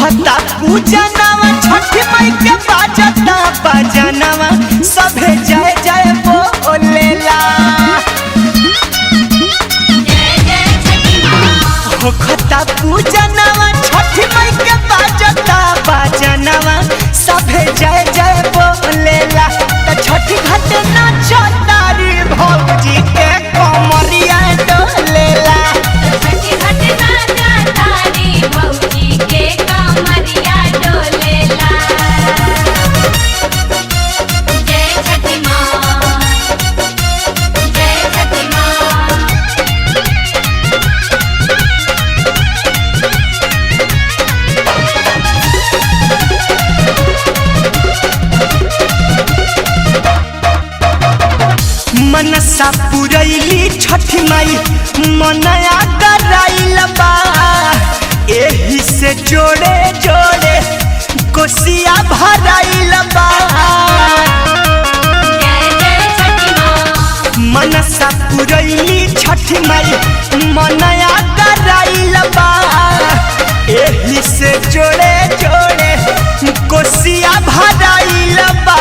होखता पूजनवा छठी माई के बाजता बजनवा सभे जय जय बोलेला। होखता पूजनवा छठी माई के बाजता बजनवा सभे जय जय बोलेला। त छठी घाट नाचतारी भौजी के कमरिया डोलेला। मनसा पुरैली छठी माई मनया कराइल बा। एही से जोड़े जोड़े कोसिया भराइल बा। मनसा पुरैली छठी माई मनया कराइल बा। एही से जोड़े जोड़े कोसिया भराइल बा।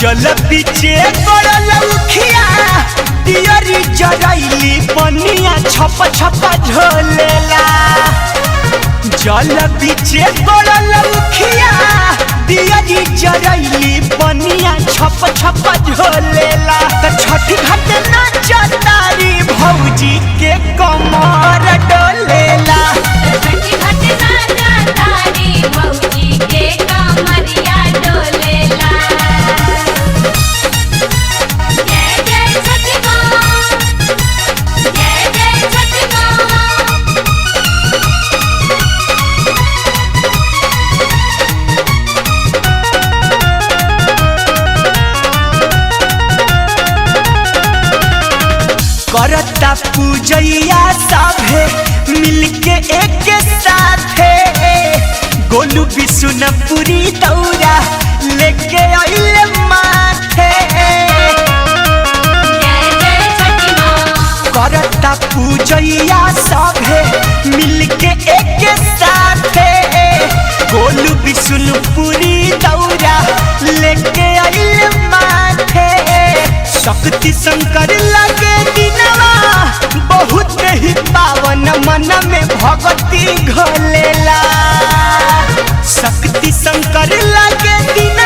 जल पीछे गड़ल उखिया दियरी जरैली पनिया छप छप झोलेला। जल पीछे गड़ल उखिया दियरी जरैली पनिया छप छप झोलेला। त छठी घाट नाचतारी भौजी के कमर डोलेला। करता पूजैया सभे मिलके एक साथे। गोलू बिशुनपुरी दौरा लेके आइले माथे। करता पूजैया सभे मिलके एक साथे। गोलू बिशुनपुरी दौरा लेके आइले माथे। शक्ति शंकर लगे दिनवा बहुत ही पावन मन में भक्ति घोलेला। शक्ति शंकर लगे दिन